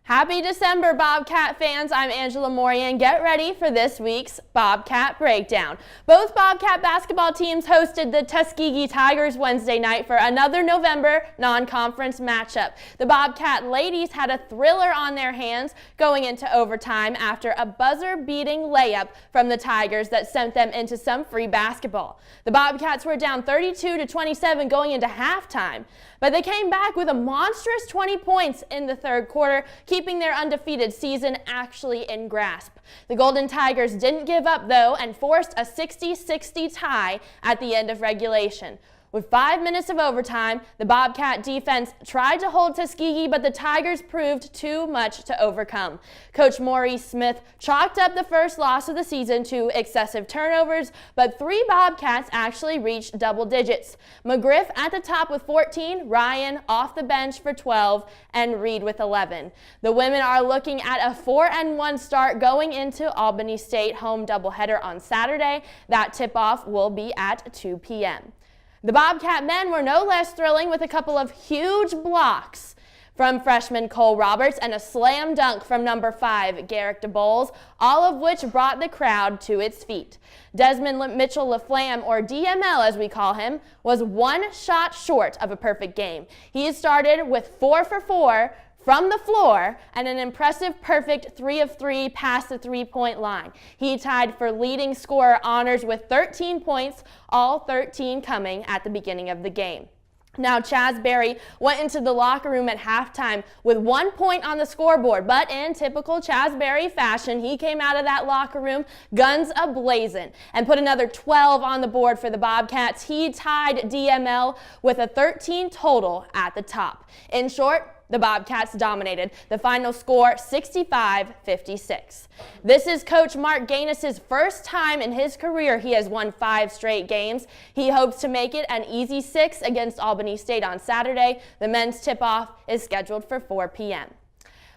Happy December, Bobcat fans. I'm Angela Morian. Get ready for this week's Bobcat Breakdown. Both Bobcat basketball teams hosted the Tuskegee Tigers Wednesday night for another November non-conference matchup. The Bobcat ladies had a thriller on their hands going into overtime after a buzzer-beating layup from the Tigers that sent them into some free basketball. The Bobcats were down 32-27 going into halftime, but they came back with a monstrous 20 points in the third quarter, keeping their undefeated season actually in grasp. The Golden Tigers didn't give up, though, and forced a 60-60 tie at the end of regulation. With 5 minutes of overtime, the Bobcat defense tried to hold Tuskegee, but the Tigers proved too much to overcome. Coach Maurice Smith chalked up the first loss of the season to excessive turnovers, but 3 Bobcats actually reached double digits. McGriff at the top with 14, Ryan off the bench for 12, and Reed with 11. The women are looking at a 4-1 start going into Albany State home doubleheader on Saturday. That tip-off will be at 2 p.m. The Bobcat men were no less thrilling with a couple of huge blocks from freshman Cole Roberts and a slam dunk from number 5, Garrick DeBoles, all of which brought the crowd to its feet. Desmond Mitchell-LaFlamme, or DML as we call him, was one shot short of a perfect game. He started with 4 for 4 from the floor and an impressive perfect 3 of 3 past the three-point line. He tied for leading scorer honors with 13 points, all 13 coming at the beginning of the game. Now, Chaz Berry went into the locker room at halftime with 1 point on the scoreboard, but in typical Chaz Berry fashion, he came out of that locker room guns a-blazing and put another 12 on the board for the Bobcats. He tied DML with a 13 total at the top. In short, the Bobcats dominated. The final score, 65-56. This is Coach Mark Gaines' first time in his career he has won 5 straight games. He hopes to make it an easy 6 against Albany State on Saturday. The men's tip-off is scheduled for 4 p.m.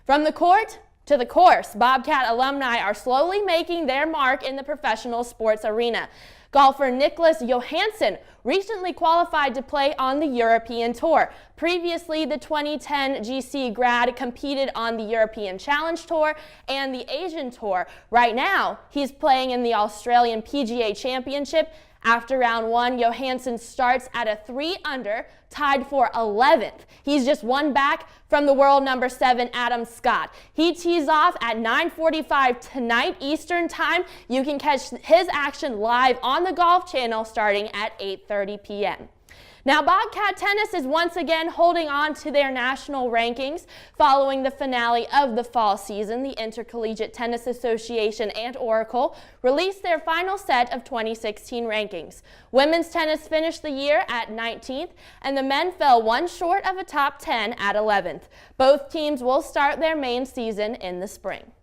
From the court to the course, Bobcat alumni are slowly making their mark in the professional sports arena. Golfer Nicholas Johansson recently qualified to play on the European Tour. Previously, the 2010 GC grad competed on the European Challenge Tour and the Asian Tour. Right now, he's playing in the Australian PGA Championship. After round 1, Johansson starts at a 3-under, tied for 11th. He's just one back from the world number 7, Adam Scott. He tees off at 9:45 tonight Eastern Time. You can catch his action live on the Golf Channel starting at 8:30 p.m. Now, Bobcat tennis is once again holding on to their national rankings. Following the finale of the fall season, the Intercollegiate Tennis Association and Oracle released their final set of 2016 rankings. Women's tennis finished the year at 19th, and the men fell one short of a top 10 at 11th. Both teams will start their main season in the spring.